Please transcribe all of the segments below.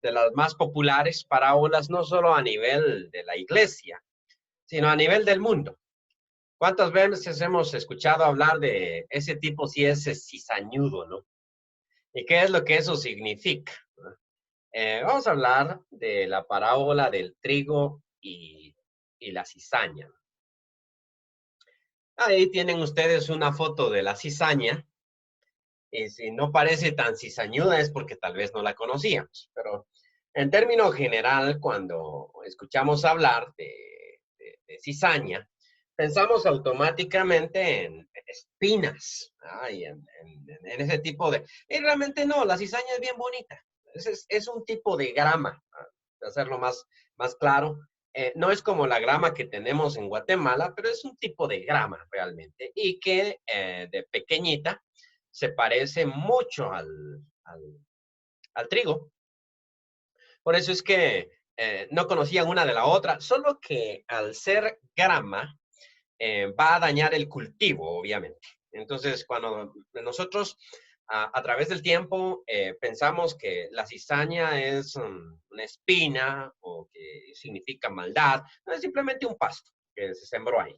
de las más populares parábolas, no solo a nivel de la iglesia, sino a nivel del mundo. ¿Cuántas veces hemos escuchado hablar de ese tipo si es cizañudo, ¿no? ¿Y qué es lo que eso significa? Vamos a hablar de la parábola del trigo y la cizaña. Ahí tienen ustedes una foto de la cizaña. Y si no parece tan cizañuda es porque tal vez no la conocíamos. Pero en términos general, cuando escuchamos hablar de cizaña, pensamos automáticamente en espinas, y en ese tipo de... Y realmente no, la cizaña es bien bonita. Es un tipo de grama, de hacerlo más claro. No es como la grama que tenemos en Guatemala, pero es un tipo de grama realmente. Y que de pequeñita se parece mucho al trigo. Por eso es que no conocían una de la otra, solo que al ser grama va a dañar el cultivo, obviamente. Entonces, cuando nosotros a través del tiempo pensamos que la cizaña es una espina o que significa maldad, no es simplemente un pasto que se sembró ahí.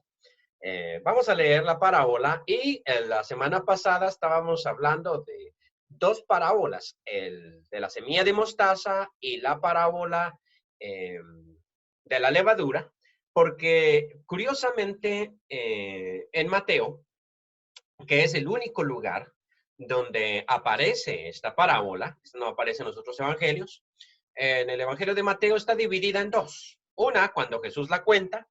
Vamos a leer la parábola y la semana pasada estábamos hablando de dos parábolas, el de la semilla de mostaza y la parábola de la levadura, porque curiosamente en Mateo, que es el único lugar donde aparece esta parábola, no aparece en los otros evangelios, en el evangelio de Mateo está dividida en dos. Una, cuando Jesús la cuenta,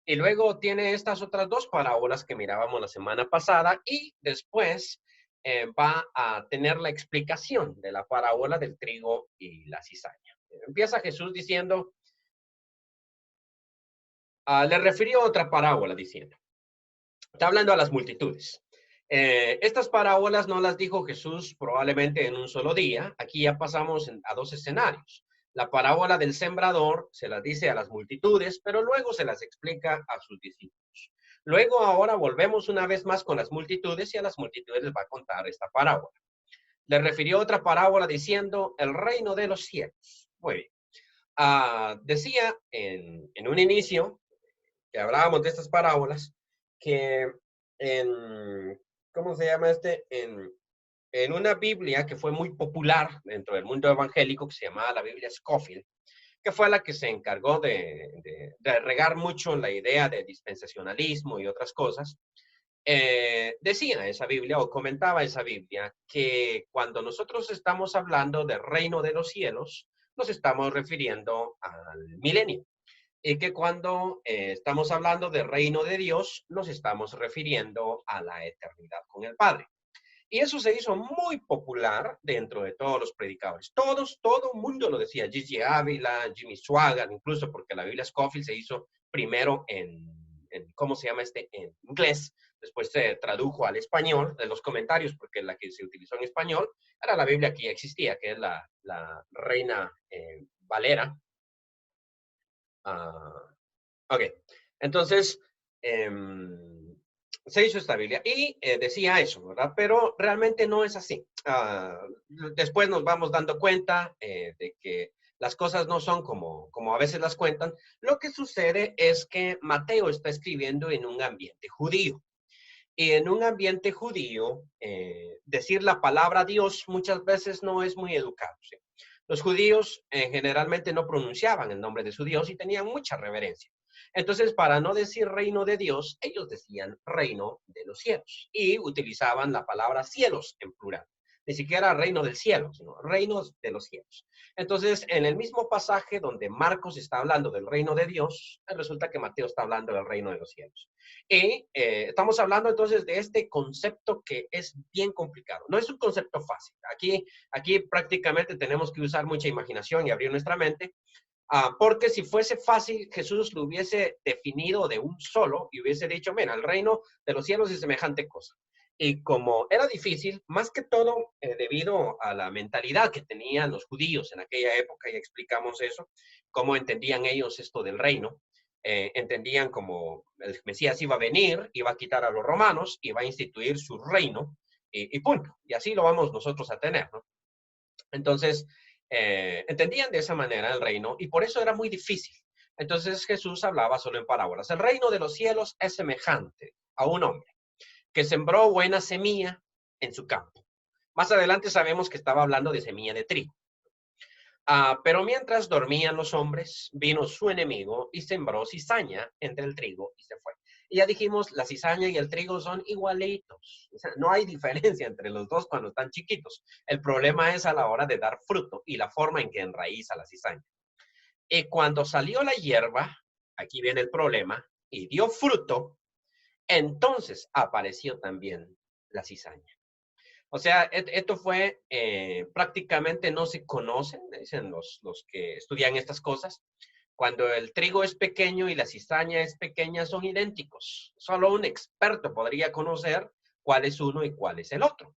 y luego tiene estas otras dos parábolas que mirábamos la semana pasada, y después va a tener la explicación de la parábola del trigo y la cizaña. Empieza Jesús diciendo, le refirió otra parábola diciendo, está hablando a las multitudes. Estas parábolas no las dijo Jesús probablemente en un solo día. Aquí ya pasamos a dos escenarios. La parábola del sembrador se las dice a las multitudes, pero luego se las explica a sus discípulos. Luego ahora volvemos una vez más con las multitudes y a las multitudes les va a contar esta parábola. Le refirió otra parábola diciendo el reino de los cielos. Muy bien. Decía en un inicio que hablábamos de estas parábolas que en, ¿cómo se llama en una Biblia que fue muy popular dentro del mundo evangélico, que se llamaba la Biblia Scofield, que fue la que se encargó de regar mucho la idea de dispensacionalismo y otras cosas, decía esa Biblia o comentaba esa Biblia que cuando nosotros estamos hablando del reino de los cielos, nos estamos refiriendo al milenio. Y que cuando estamos hablando del reino de Dios, nos estamos refiriendo a la eternidad con el Padre. Y eso se hizo muy popular dentro de todos los predicadores. Todo el mundo lo decía. Gigi Ávila, Jimmy Swaggart, incluso porque la Biblia Scofield se hizo primero ¿cómo se llama en inglés? Después se tradujo al español de los comentarios, porque la que se utilizó en español era la Biblia que ya existía, que es la Reina Valera. Ok, entonces se hizo esta Biblia y decía eso, ¿verdad? Pero realmente no es así. Después nos vamos dando cuenta de que las cosas no son como a veces las cuentan. Lo que sucede es que Mateo está escribiendo en un ambiente judío. Y en un ambiente judío, decir la palabra Dios muchas veces no es muy educado. ¿Sí? Los judíos generalmente no pronunciaban el nombre de su Dios y tenían mucha reverencia. Entonces, para no decir reino de Dios, ellos decían reino de los cielos y utilizaban la palabra cielos en plural. Ni siquiera reino del cielo, sino reinos de los cielos. Entonces, en el mismo pasaje donde Marcos está hablando del reino de Dios, resulta que Mateo está hablando del reino de los cielos. Y estamos hablando entonces de este concepto que es bien complicado. No es un concepto fácil. Aquí prácticamente tenemos que usar mucha imaginación y abrir nuestra mente. Porque si fuese fácil, Jesús lo hubiese definido de un solo y hubiese dicho, mira, el reino de los cielos es semejante cosa. Y como era difícil, más que todo debido a la mentalidad que tenían los judíos en aquella época, y explicamos eso, cómo entendían ellos esto del reino, entendían como el Mesías iba a venir, iba a quitar a los romanos, iba a instituir su reino, y punto. Y así lo vamos nosotros a tener, ¿no? Entonces, entendían de esa manera el reino y por eso era muy difícil. Entonces Jesús hablaba solo en parábolas. El reino de los cielos es semejante a un hombre que sembró buena semilla en su campo. Más adelante sabemos que estaba hablando de semilla de trigo. Pero mientras dormían los hombres, vino su enemigo y sembró cizaña entre el trigo y se fue. Y ya dijimos, la cizaña y el trigo son igualitos. O sea, no hay diferencia entre los dos cuando están chiquitos. El problema es a la hora de dar fruto y la forma en que enraiza la cizaña. Y cuando salió la hierba, aquí viene el problema, y dio fruto, entonces apareció también la cizaña. O sea, esto fue prácticamente no se conocen, dicen los que estudian estas cosas. Cuando el trigo es pequeño y la cizaña es pequeña, son idénticos. Solo un experto podría conocer cuál es uno y cuál es el otro.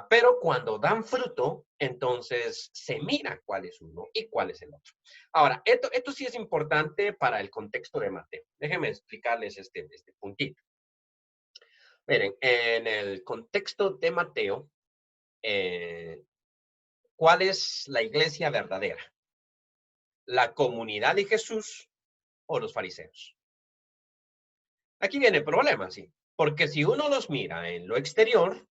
Pero cuando dan fruto, entonces se mira cuál es uno y cuál es el otro. Ahora, esto sí es importante para el contexto de Mateo. Déjenme explicarles este puntito. Miren, en el contexto de Mateo, ¿cuál es la iglesia verdadera? ¿La comunidad de Jesús o los fariseos? Aquí viene el problema, sí. Porque si uno los mira en lo exterior,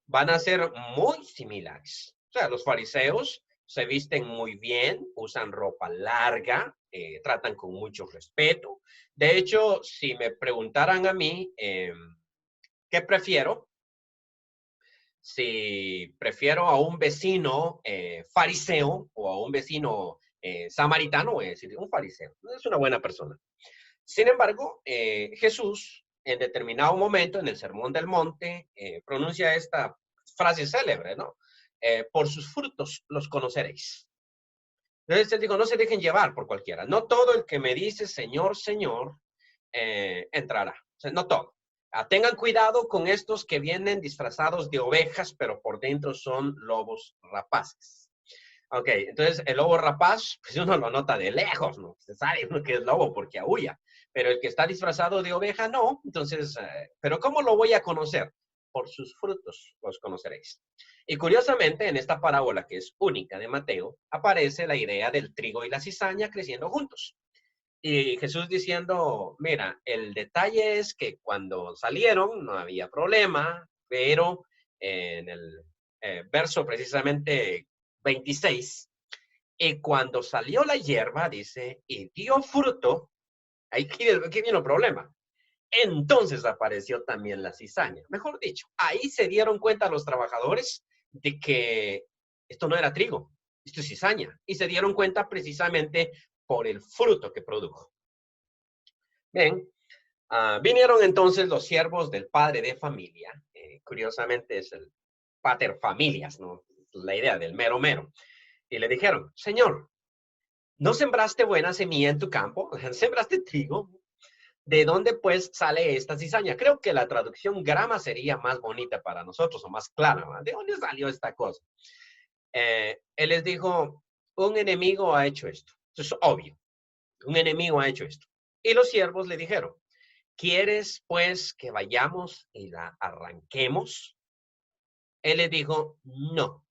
van a ser muy similares. O sea, los fariseos se visten muy bien, usan ropa larga, tratan con mucho respeto. De hecho, si me preguntaran a mí, ¿qué prefiero? Si prefiero a un vecino fariseo o a un vecino samaritano, voy a decir un fariseo. Es una buena persona. Sin embargo, Jesús, en determinado momento, en el Sermón del Monte, pronuncia esta frase célebre, ¿no? Por sus frutos los conoceréis. Entonces él dijo, no se dejen llevar por cualquiera. No todo el que me dice Señor, Señor, entrará. O sea, no todo. Tengan cuidado con estos que vienen disfrazados de ovejas, pero por dentro son lobos rapaces. Ok, entonces el lobo rapaz, pues uno lo nota de lejos, ¿no? Se sabe uno que es lobo porque aúlla, pero el que está disfrazado de oveja, no. Entonces, ¿pero cómo lo voy a conocer? Por sus frutos los conoceréis. Y curiosamente, en esta parábola que es única de Mateo, aparece la idea del trigo y la cizaña creciendo juntos. Y Jesús diciendo, mira, el detalle es que cuando salieron no había problema, pero en el verso precisamente 26, y cuando salió la hierba, dice, y dio fruto, aquí viene el problema. Entonces apareció también la cizaña. Mejor dicho, ahí se dieron cuenta los trabajadores de que esto no era trigo, esto es cizaña. Y se dieron cuenta precisamente por el fruto que produjo. Bien, vinieron entonces los siervos del padre de familia. Curiosamente es el pater familias, ¿no? La idea del mero mero. Y le dijeron, Señor, ¿no sembraste buena semilla en tu campo? ¿Sembraste trigo? ¿De dónde pues sale esta cizaña? Creo que la traducción grama sería más bonita para nosotros o más clara, ¿no? ¿De dónde salió esta cosa? Él les dijo, un enemigo ha hecho esto. Eso es obvio. Un enemigo ha hecho esto. Y los siervos le dijeron, ¿quieres pues que vayamos y la arranquemos? Él le dijo, no.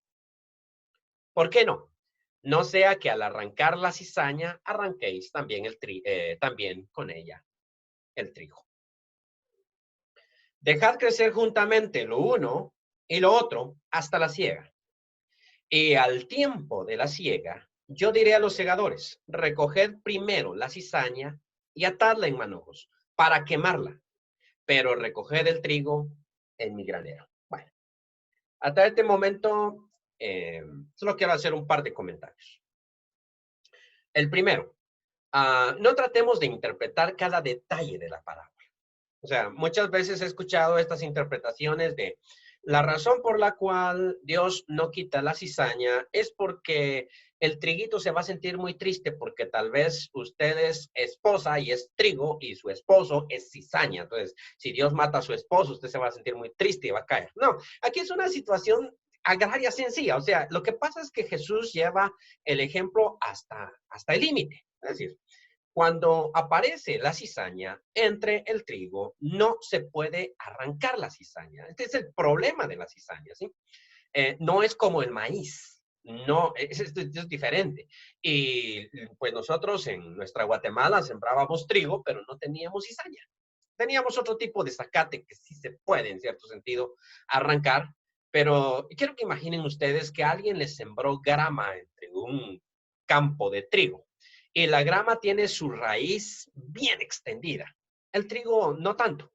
¿Por qué no? No sea que al arrancar la cizaña arranquéis también, también con ella el trigo. Dejad crecer juntamente lo uno y lo otro hasta la siega. Y al tiempo de la siega, yo diré a los segadores, recoged primero la cizaña y atadla en manojos para quemarla, pero recoged el trigo en mi granero. Bueno, hasta este momento solo quiero hacer un par de comentarios. El primero, no tratemos de interpretar cada detalle de la parábola. O sea, muchas veces he escuchado estas interpretaciones de la razón por la cual Dios no quita la cizaña es porque el triguito se va a sentir muy triste porque tal vez usted es esposa y es trigo y su esposo es cizaña. Entonces, si Dios mata a su esposo, usted se va a sentir muy triste y va a caer. No, aquí es una situación agraria sencilla. O sea, lo que pasa es que Jesús lleva el ejemplo hasta el límite. Es decir, cuando aparece la cizaña entre el trigo, no se puede arrancar la cizaña. Este es el problema de la cizaña, ¿sí? No es como el maíz. no, es diferente. Y pues nosotros en nuestra Guatemala sembrábamos trigo, pero no teníamos cizaña. Teníamos otro tipo de zacate que sí se puede, en cierto sentido, arrancar, pero quiero que imaginen ustedes que alguien les sembró grama entre un campo de trigo y la grama tiene su raíz bien extendida. El trigo no tanto.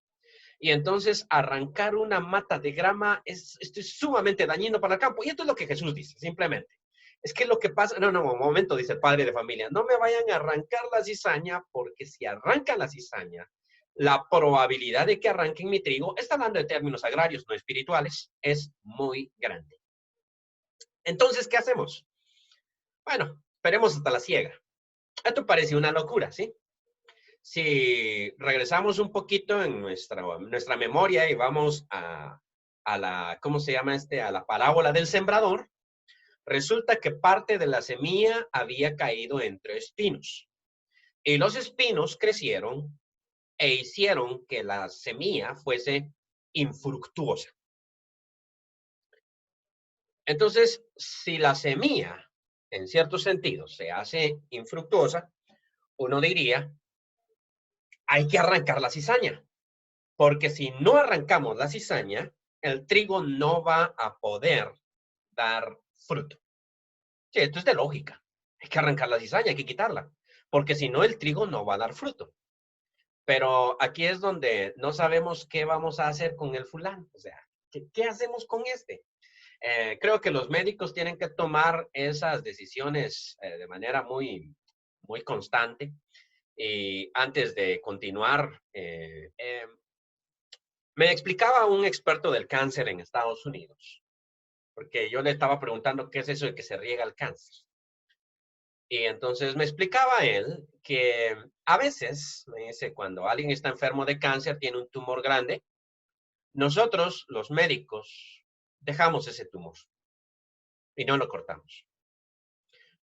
Y entonces arrancar una mata de grama esto es sumamente dañino para el campo. Y esto es lo que Jesús dice, simplemente. Es que lo que pasa, no, un momento, dice el padre de familia, no me vayan a arrancar la cizaña, porque si arrancan la cizaña, la probabilidad de que arranquen mi trigo, está hablando de términos agrarios, no espirituales, es muy grande. Entonces, ¿qué hacemos? Bueno, esperemos hasta la siega. Esto parece una locura, ¿sí? Si regresamos un poquito en nuestra memoria y vamos a la, ¿cómo se llama a la parábola del sembrador, resulta que parte de la semilla había caído entre espinos. Y los espinos crecieron e hicieron que la semilla fuese infructuosa. Entonces, si la semilla, en cierto sentido, se hace infructuosa, uno diría, hay que arrancar la cizaña. Porque si no arrancamos la cizaña, el trigo no va a poder dar fruto. Sí, esto es de lógica. Hay que arrancar la cizaña, hay que quitarla. Porque si no, el trigo no va a dar fruto. Pero aquí es donde no sabemos qué vamos a hacer con el fulano. O sea, ¿qué hacemos con este? Creo que los médicos tienen que tomar esas decisiones de manera muy constante. Y antes de continuar, me explicaba un experto del cáncer en Estados Unidos, porque yo le estaba preguntando qué es eso de que se riega el cáncer. Y entonces me explicaba él que a veces, me dice, cuando alguien está enfermo de cáncer, tiene un tumor grande, nosotros, los médicos, dejamos ese tumor y no lo cortamos.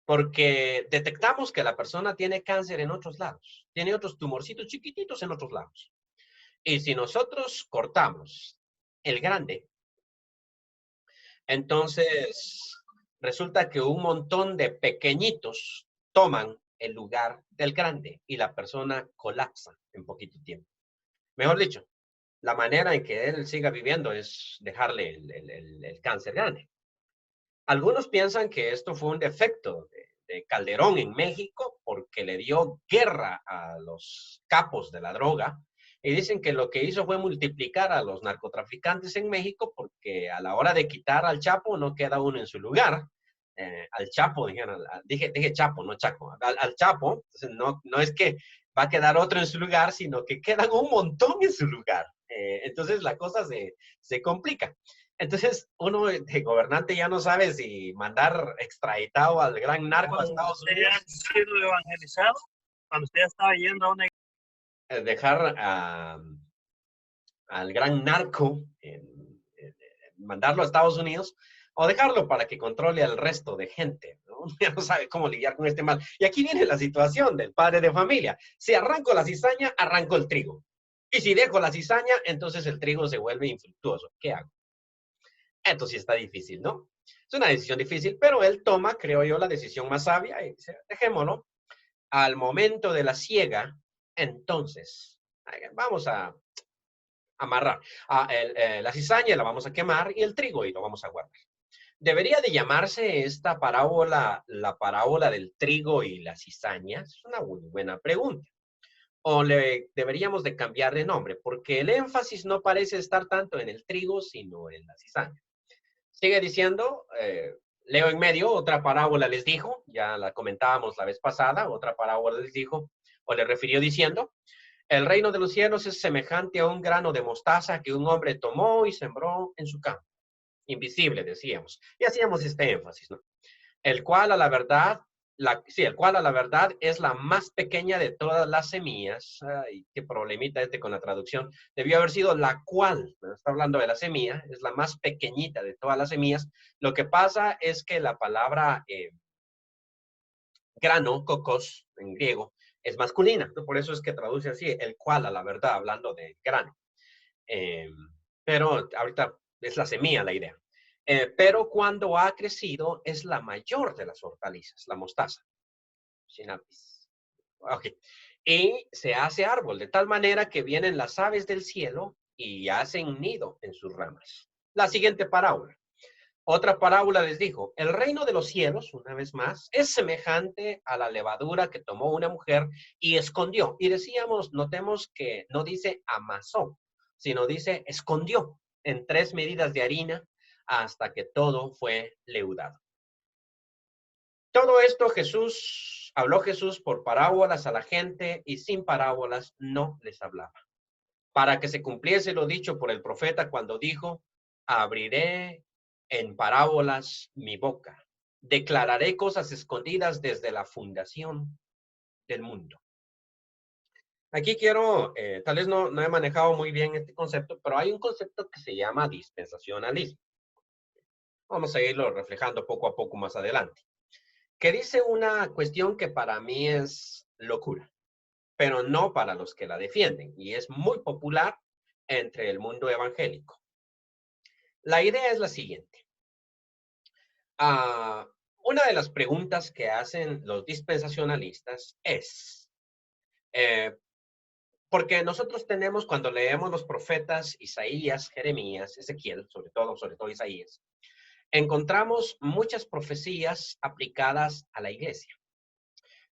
Porque detectamos que la persona tiene cáncer en otros lados, tiene otros tumorcitos chiquititos en otros lados. Y si nosotros cortamos el grande, entonces resulta que un montón de pequeñitos toman el lugar del grande y la persona colapsa en poquito tiempo. Mejor dicho, la manera en que él siga viviendo es dejarle el cáncer grande. Algunos piensan que esto fue un defecto de Calderón en México porque le dio guerra a los capos de la droga y dicen que lo que hizo fue multiplicar a los narcotraficantes en México porque a la hora de quitar al Chapo no queda uno en su lugar. Al Chapo, dije Chapo, no Chaco, al Chapo, entonces no es que va a quedar otro en su lugar, sino que quedan un montón en su lugar. Entonces la cosa se complica. Entonces, uno de gobernante ya no sabe si mandar extraditado al gran narco a Estados Unidos. ¿Usted ha sido evangelizado? Cuando usted estaba yendo a una Dejar al gran narco, mandarlo a Estados Unidos, o dejarlo para que controle al resto de gente, ¿no? Ya no sabe cómo lidiar con este mal. Y aquí viene la situación del padre de familia. Si arranco la cizaña, arranco el trigo. Y si dejo la cizaña, entonces el trigo se vuelve infructuoso. ¿Qué hago? Esto sí está difícil, ¿no? Es una decisión difícil, pero él toma, creo yo, la decisión más sabia y dice, dejémoslo. Al momento de la siega, entonces, vamos a amarrar la cizaña, la vamos a quemar y el trigo y lo vamos a guardar. ¿Debería de llamarse esta parábola la parábola del trigo y la cizaña? Es una muy buena pregunta. ¿O le deberíamos de cambiar de nombre? Porque el énfasis no parece estar tanto en el trigo, sino en la cizaña. Sigue diciendo, leo en medio, otra parábola les dijo, ya la comentábamos la vez pasada, otra parábola les dijo, o le refirió diciendo, el reino de los cielos es semejante a un grano de mostaza que un hombre tomó y sembró en su campo. Invisible, decíamos. Y hacíamos este énfasis, ¿no? El cual a la verdad, el cual a la verdad es la más pequeña de todas las semillas. Ay, qué problemita con la traducción. Debió haber sido la cual, está hablando de la semilla, es la más pequeñita de todas las semillas. Lo que pasa es que la palabra grano, cocos, en griego, es masculina. Por eso es que traduce así, el cual a la verdad, hablando de grano. Pero ahorita es la semilla la idea. pero cuando ha crecido es la mayor de las hortalizas, la mostaza. Sinapis. Ok. Y se hace árbol de tal manera que vienen las aves del cielo y hacen nido en sus ramas. La siguiente parábola. Otra parábola les dijo, el reino de los cielos, una vez más, es semejante a la levadura que tomó una mujer y escondió. Y decíamos, notemos que no dice amasó, sino dice escondió en 3 medidas de harina hasta que todo fue leudado. Todo esto habló Jesús por parábolas a la gente y sin parábolas no les hablaba. Para que se cumpliese lo dicho por el profeta cuando dijo, abriré en parábolas mi boca, declararé cosas escondidas desde la fundación del mundo. Aquí quiero, tal vez no he manejado muy bien este concepto, pero hay un concepto que se llama dispensacionalismo. Vamos a irlo reflejando poco a poco más adelante. Que dice una cuestión que para mí es locura, pero no para los que la defienden, y es muy popular entre el mundo evangélico. La idea es la siguiente. Una de las preguntas que hacen los dispensacionalistas es, porque nosotros tenemos, cuando leemos los profetas Isaías, Jeremías, Ezequiel, sobre todo Isaías, encontramos muchas profecías aplicadas a la iglesia.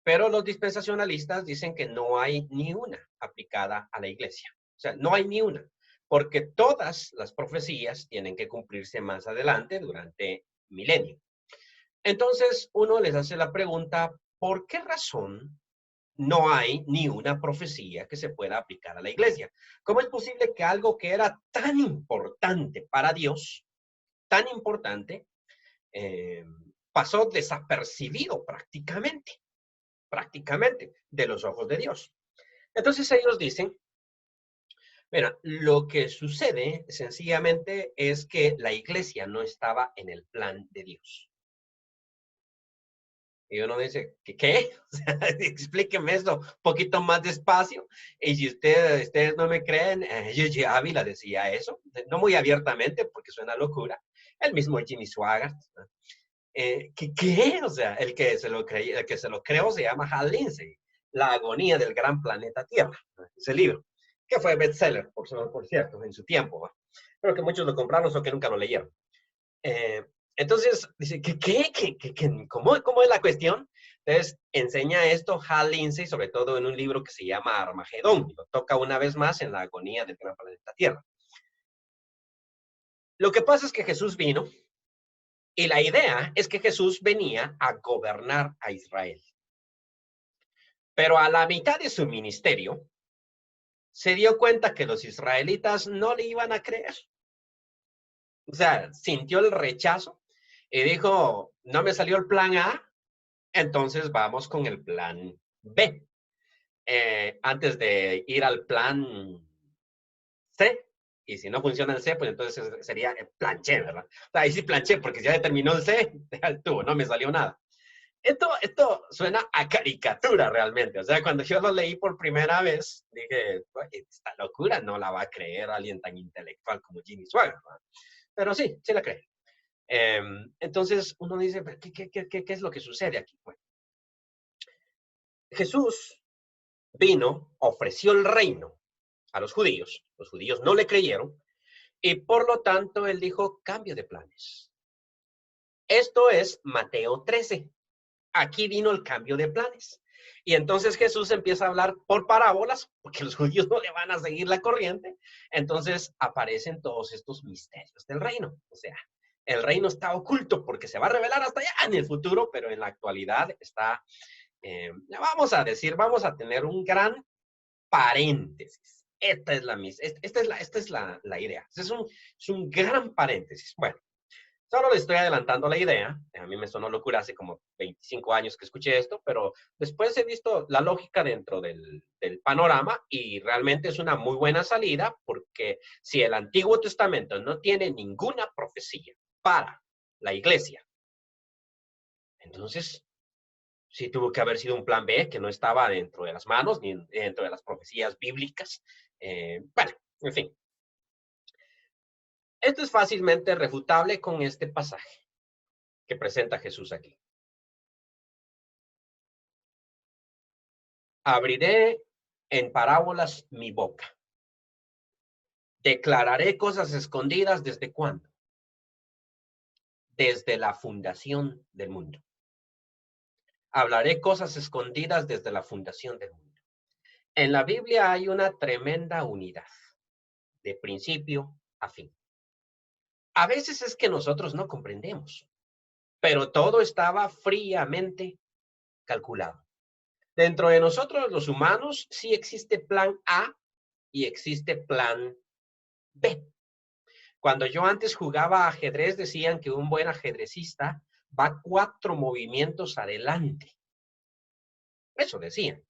Pero los dispensacionalistas dicen que no hay ni una aplicada a la iglesia. O sea, no hay ni una, porque todas las profecías tienen que cumplirse más adelante durante milenio. Entonces, uno les hace la pregunta, ¿por qué razón no hay ni una profecía que se pueda aplicar a la iglesia? ¿Cómo es posible que algo que era tan importante para Dios, tan importante, pasó desapercibido prácticamente de los ojos de Dios? Entonces ellos dicen, mira, lo que sucede sencillamente es que la iglesia no estaba en el plan de Dios. Y uno dice, ¿qué? O sea, explíqueme eso un poquito más despacio. Y si ustedes no me creen, Gigi Ávila decía eso, no muy abiertamente porque suena locura. El mismo Jimmy Swaggart. ¿Qué? O sea, el que se lo creó se llama Hal Lindsey, La agonía del gran planeta Tierra, ese libro, que fue bestseller, por cierto, en su tiempo, ¿va? Pero que muchos lo compraron o que nunca lo leyeron. Entonces, dice, ¿cómo es la cuestión? Entonces, enseña esto Hal Lindsey, sobre todo en un libro que se llama Armagedón, y lo toca una vez más en La agonía del gran planeta Tierra. Lo que pasa es que Jesús vino, y la idea es que Jesús venía a gobernar a Israel. Pero a la mitad de su ministerio, se dio cuenta que los israelitas no le iban a creer. O sea, sintió el rechazo y dijo, no me salió el plan A, entonces vamos con el plan B. Antes de ir al plan C, y si no funciona el C, pues entonces sería el planché, ¿verdad? O sea, ahí sí planché, porque ya determinó el C, no me salió nada. Esto suena a caricatura realmente. O sea, cuando yo lo leí por primera vez, dije, esta locura no la va a creer alguien tan intelectual como Jimmy Swaggart, ¿verdad? Pero sí la cree. Entonces uno dice, ¿qué es lo que sucede aquí? Bueno, Jesús vino, ofreció el reino a los judíos no le creyeron, y por lo tanto él dijo, cambio de planes. Esto es Mateo 13. Aquí vino el cambio de planes. Y entonces Jesús empieza a hablar por parábolas, porque los judíos no le van a seguir la corriente. Entonces aparecen todos estos misterios del reino. O sea, el reino está oculto porque se va a revelar hasta allá en el futuro, pero en la actualidad está, vamos a decir, vamos a tener un gran paréntesis. Esta es la idea. Es un gran paréntesis. Bueno, solo le estoy adelantando la idea. A mí me sonó locura hace como 25 años que escuché esto, pero después he visto la lógica dentro del panorama y realmente es una muy buena salida porque si el Antiguo Testamento no tiene ninguna profecía para la iglesia, entonces sí tuvo que haber sido un plan B que no estaba dentro de las manos ni dentro de las profecías bíblicas. Bueno, en fin. Esto es fácilmente refutable con este pasaje que presenta Jesús aquí. Abriré en parábolas mi boca. Declararé cosas escondidas ¿desde cuándo? Desde la fundación del mundo. Hablaré cosas escondidas desde la fundación del mundo. En la Biblia hay una tremenda unidad, de principio a fin. A veces es que nosotros no comprendemos, pero todo estaba fríamente calculado. Dentro de nosotros, los humanos, sí existe plan A y existe plan B. Cuando yo antes jugaba ajedrez, decían que un buen ajedrecista va 4 movimientos adelante. Eso decían.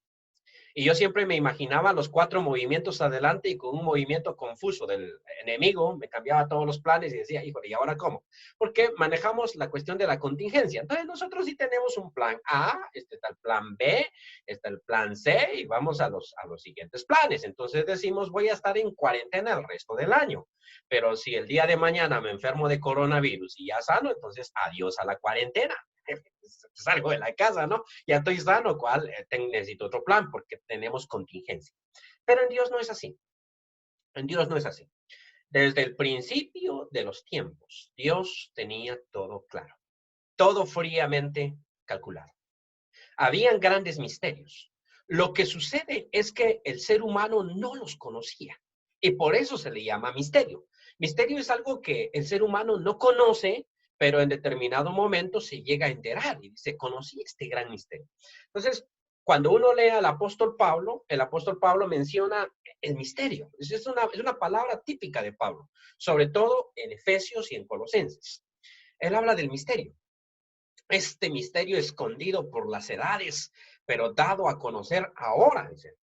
Y yo siempre me imaginaba los 4 movimientos adelante y con un movimiento confuso del enemigo, me cambiaba todos los planes y decía, híjole, ¿y ahora cómo? Porque manejamos la cuestión de la contingencia. Entonces nosotros sí tenemos un plan A, este está el plan B, está el plan C y vamos a los siguientes planes. Entonces decimos, voy a estar en cuarentena el resto del año. Pero si el día de mañana me enfermo de coronavirus y ya sano, entonces adiós a la cuarentena. Salgo de la casa, ¿no? Ya estoy sano, ¿cuál? Necesito otro plan porque tenemos contingencia. Pero en Dios no es así. En Dios no es así. Desde el principio de los tiempos, Dios tenía todo claro, todo fríamente calculado. Habían grandes misterios. Lo que sucede es que el ser humano no los conocía y por eso se le llama misterio. Misterio es algo que el ser humano no conoce, pero en determinado momento se llega a enterar y dice, conocí este gran misterio. Entonces, cuando uno lee al apóstol Pablo, el apóstol Pablo menciona el misterio. Es una palabra típica de Pablo, sobre todo en Efesios y en Colosenses. Él habla del misterio. Este misterio escondido por las edades, pero dado a conocer ahora, dice.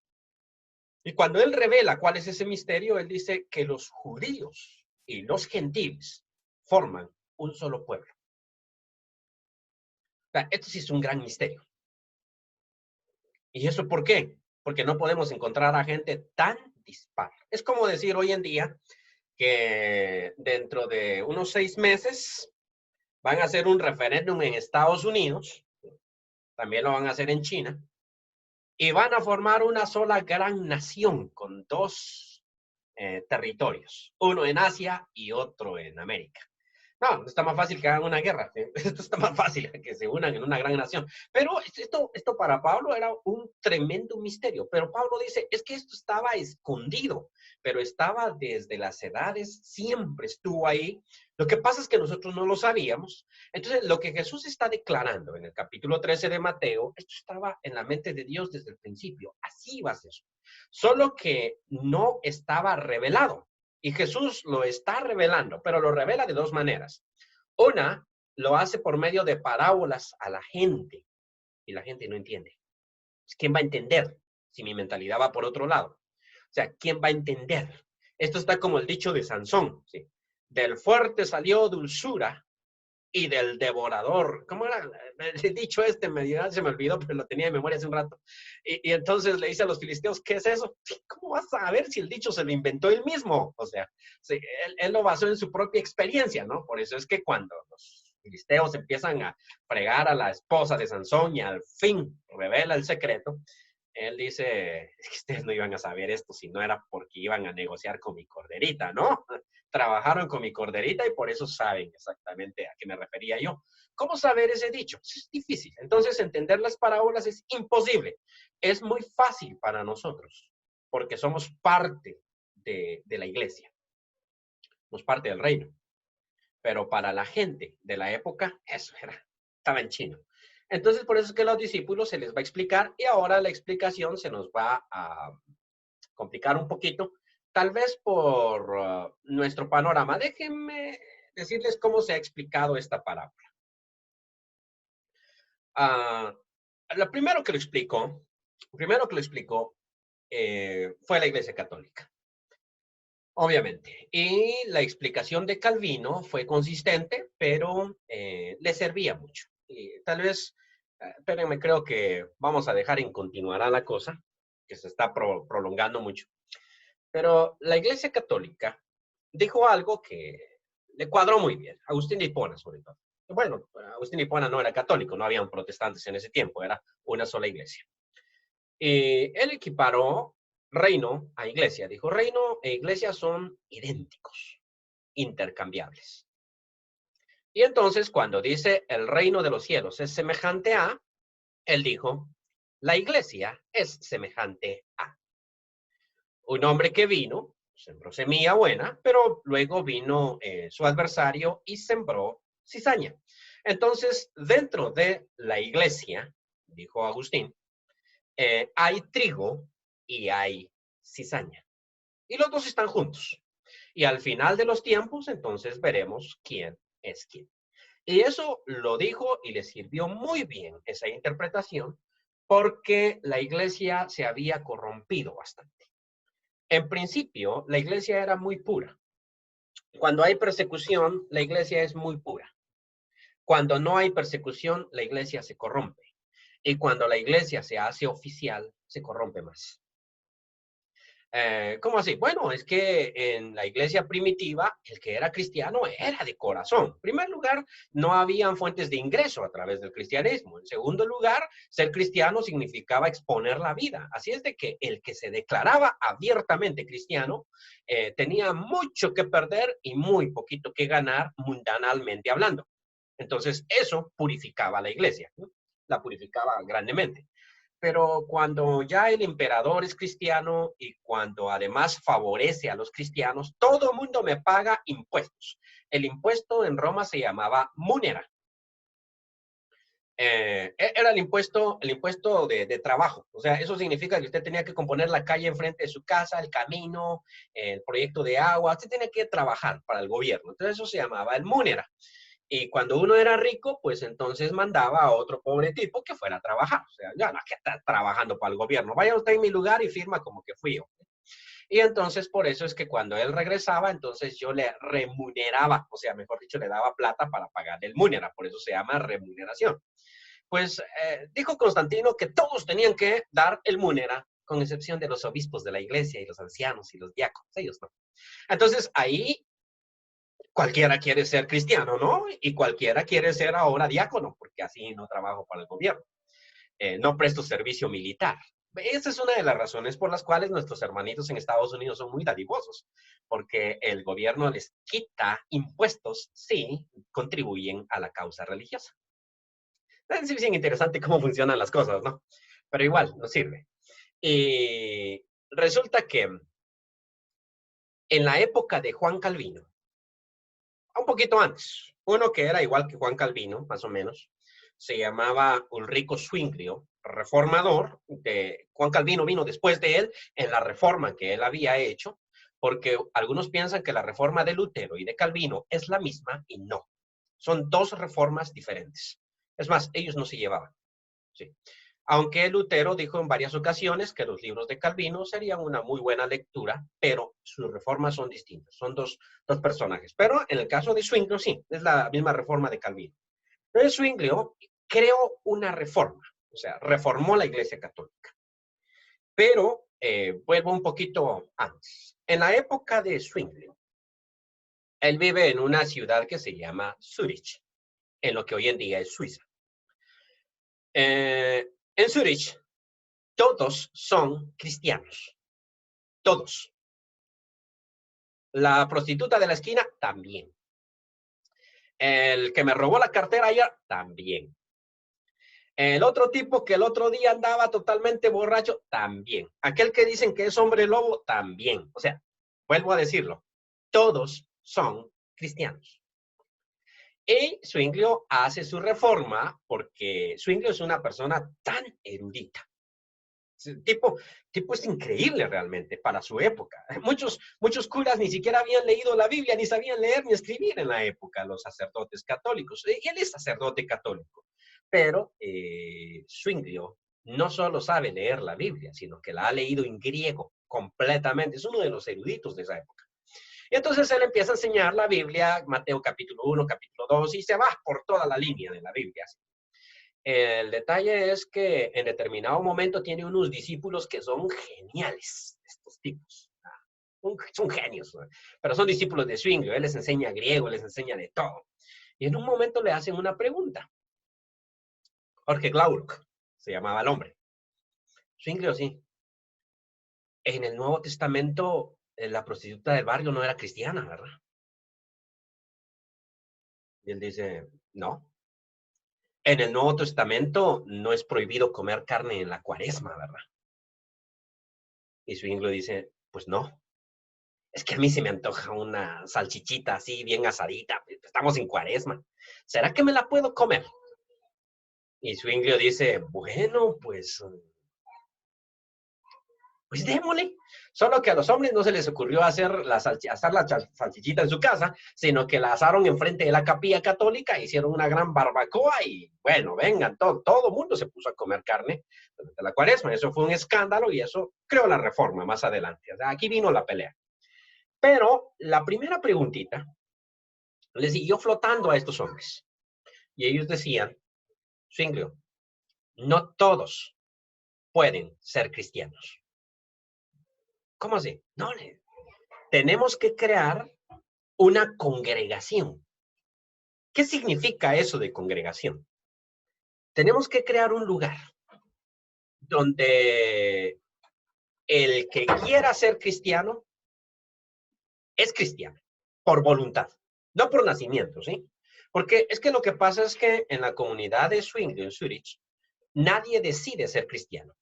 Y cuando él revela cuál es ese misterio, él dice que los judíos y los gentiles forman un solo pueblo. O sea, esto sí es un gran misterio. ¿Y eso por qué? Porque no podemos encontrar a gente tan dispar. Es como decir hoy en día que dentro de unos 6 meses van a hacer un referéndum en Estados Unidos, también lo van a hacer en China, y van a formar una sola gran nación con 2 territorios, uno en Asia y otro en América. No, está más fácil que hagan una guerra. Esto está más fácil que se unan en una gran nación. Pero esto para Pablo era un tremendo misterio. Pero Pablo dice, es que esto estaba escondido, pero estaba desde las edades, siempre estuvo ahí. Lo que pasa es que nosotros no lo sabíamos. Entonces, lo que Jesús está declarando en el capítulo 13 de Mateo, esto estaba en la mente de Dios desde el principio. Así va a ser. Solo que no estaba revelado. Y Jesús lo está revelando, pero lo revela de 2 maneras. Una, lo hace por medio de parábolas a la gente, y la gente no entiende. ¿Quién va a entender si mi mentalidad va por otro lado? O sea, ¿quién va a entender? Esto está como el dicho de Sansón, ¿sí? Del fuerte salió dulzura y del devorador. ¿Cómo era el dicho este? Se me olvidó, pero lo tenía de memoria hace un rato. Y entonces le dice a los filisteos, ¿qué es eso? ¿Cómo vas a saber si el dicho se lo inventó él mismo? O sea, sí, él lo basó en su propia experiencia, ¿no? Por eso es que cuando los filisteos empiezan a fregar a la esposa de Sansón y al fin revela el secreto, él dice, es que ustedes no iban a saber esto si no era porque iban a negociar con mi corderita, ¿no? Trabajaron con mi corderita y por eso saben exactamente a qué me refería yo. ¿Cómo saber ese dicho? Es difícil. Entonces, entender las parábolas es imposible. Es muy fácil para nosotros, porque somos parte de la iglesia, somos parte del reino. Pero para la gente de la época, eso estaba en chino. Entonces, por eso es que a los discípulos se les va a explicar y ahora la explicación se nos va a complicar un poquito, tal vez por nuestro panorama. Déjenme decirles cómo se ha explicado esta parábola. Lo primero que lo explicó fue la Iglesia Católica, obviamente. Y la explicación de Calvino fue consistente, pero le servía mucho. Y tal vez, espérenme, creo que vamos a dejar en continuará la cosa, que se está prolongando mucho. Pero la Iglesia Católica dijo algo que le cuadró muy bien. Agustín de Hipona, sobre todo. Bueno, Agustín de Hipona no era católico, no habían protestantes en ese tiempo, era una sola iglesia. Él equiparó reino a iglesia. Dijo, reino e iglesia son idénticos, intercambiables. Y entonces, cuando dice el reino de los cielos es semejante a, él dijo, la iglesia es semejante a. Un hombre que vino, sembró semilla buena, pero luego vino su adversario y sembró cizaña. Entonces, dentro de la iglesia, dijo Agustín, hay trigo y hay cizaña. Y los dos están juntos. Y al final de los tiempos, entonces veremos quién es quién. Y eso lo dijo y le sirvió muy bien esa interpretación porque la iglesia se había corrompido bastante. En principio, la iglesia era muy pura. Cuando hay persecución, la iglesia es muy pura. Cuando no hay persecución, la iglesia se corrompe. Y cuando la iglesia se hace oficial, se corrompe más. ¿Cómo así? Bueno, es que en la iglesia primitiva, el que era cristiano era de corazón. En primer lugar, no habían fuentes de ingreso a través del cristianismo. En segundo lugar, ser cristiano significaba exponer la vida. Así es de que el que se declaraba abiertamente cristiano tenía mucho que perder y muy poquito que ganar mundanalmente hablando. Entonces, eso purificaba la iglesia, ¿no? La purificaba grandemente. Pero cuando ya el emperador es cristiano y cuando además favorece a los cristianos, todo el mundo me paga impuestos. El impuesto en Roma se llamaba munera. Era el impuesto de trabajo. O sea, eso significa que usted tenía que componer la calle enfrente de su casa, el camino, el proyecto de agua. Usted tenía que trabajar para el gobierno. Entonces eso se llamaba el munera. Y cuando uno era rico, pues entonces mandaba a otro pobre tipo que fuera a trabajar. O sea, ya no hay que estar trabajando para el gobierno. Vaya usted en mi lugar y firma como que fui yo. Y entonces por eso es que cuando él regresaba, entonces yo le remuneraba, o sea, mejor dicho, le daba plata para pagar el múnera. Por eso se llama remuneración. Pues dijo Constantino que todos tenían que dar el múnera, con excepción de los obispos de la iglesia y los ancianos y los diáconos. Ellos no. Entonces ahí cualquiera quiere ser cristiano, ¿no? Y cualquiera quiere ser ahora diácono, porque así no trabajo para el gobierno, no presto servicio militar. Esa es una de las razones por las cuales nuestros hermanitos en Estados Unidos son muy dadivosos, porque el gobierno les quita impuestos si contribuyen a la causa religiosa. Es bien interesante cómo funcionan las cosas, ¿no? Pero igual, nos sirve. Y resulta que en la época de Juan Calvino, un poquito antes. Uno que era igual que Juan Calvino, más o menos, se llamaba Ulrico Zwinglio, reformador. Juan Calvino vino después de él en la reforma que él había hecho, porque algunos piensan que la reforma de Lutero y de Calvino es la misma y no. Son dos reformas diferentes. Es más, ellos no se llevaban. Sí. Aunque Lutero dijo en varias ocasiones que los libros de Calvino serían una muy buena lectura, pero sus reformas son distintas, son dos personajes. Pero en el caso de Zwinglio, sí, es la misma reforma de Calvino. Pero Zwinglio creó una reforma, o sea, reformó la Iglesia Católica. Pero vuelvo un poquito antes. En la época de Zwinglio, él vive en una ciudad que se llama Zurich, en lo que hoy en día es Suiza. En Zurich, todos son cristianos. Todos. La prostituta de la esquina, también. El que me robó la cartera ayer, también. El otro tipo que el otro día andaba totalmente borracho, también. Aquel que dicen que es hombre lobo, también. O sea, vuelvo a decirlo, todos son cristianos. Y Zwinglio hace su reforma porque Zwinglio es una persona tan erudita. Tipo es increíble realmente para su época. Muchos curas ni siquiera habían leído la Biblia, ni sabían leer ni escribir en la época, los sacerdotes católicos. Y él es sacerdote católico. Pero Zwinglio no solo sabe leer la Biblia, sino que la ha leído en griego completamente. Es uno de los eruditos de esa época. Y entonces él empieza a enseñar la Biblia, Mateo capítulo 1, capítulo 2, y se va por toda la línea de la Biblia. El detalle es que en determinado momento tiene unos discípulos que son geniales, estos tipos. son genios, ¿no? Pero son discípulos de Zwinglio. Él les enseña griego, les enseña de todo. Y en un momento le hacen una pregunta. Jorge Glauc se llamaba el hombre. Zwinglio, sí. En el Nuevo Testamento, la prostituta del barrio no era cristiana, ¿verdad? Y él dice, no. En el Nuevo Testamento no es prohibido comer carne en la cuaresma, ¿verdad? Y Zwinglio dice, pues no. Es que a mí se me antoja una salchichita así, bien asadita. Estamos en cuaresma. ¿Será que me la puedo comer? Y Zwinglio dice, bueno, pues démosle. Solo que a los hombres no se les ocurrió hacer la salchichita en su casa, sino que la asaron enfrente de la capilla católica, hicieron una gran barbacoa y, bueno, vengan, todo el mundo se puso a comer carne durante la cuaresma. Eso fue un escándalo y eso creó la reforma más adelante. O sea, aquí vino la pelea. Pero la primera preguntita les siguió flotando a estos hombres. Y ellos decían, Zwinglio, no todos pueden ser cristianos. ¿Cómo así? No, tenemos que crear una congregación. ¿Qué significa eso de congregación? Tenemos que crear un lugar donde el que quiera ser cristiano es cristiano, por voluntad, no por nacimiento, ¿sí? Porque es que lo que pasa es que en la comunidad de Zwinglio, en Zurich, nadie decide ser cristiano,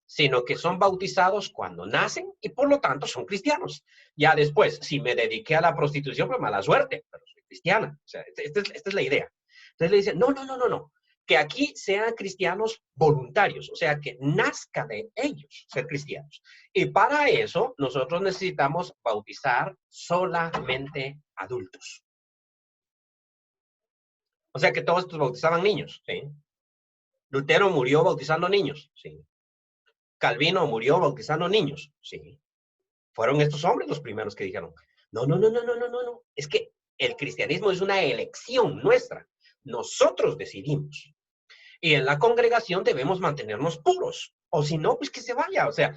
sino que son bautizados cuando nacen y por lo tanto son cristianos. Ya después, si me dediqué a la prostitución, pues mala suerte, pero soy cristiana. O sea, esta es la idea. Entonces le dicen, no, que aquí sean cristianos voluntarios, o sea, que nazca de ellos ser cristianos. Y para eso nosotros necesitamos bautizar solamente adultos. O sea, que todos estos bautizaban niños, ¿sí? Lutero murió bautizando niños, ¿sí? Calvino murió bautizando niños, ¿sí? Fueron estos hombres los primeros que dijeron, no. Es que el cristianismo es una elección nuestra. Nosotros decidimos. Y en la congregación debemos mantenernos puros. O si no, pues que se vaya. O sea,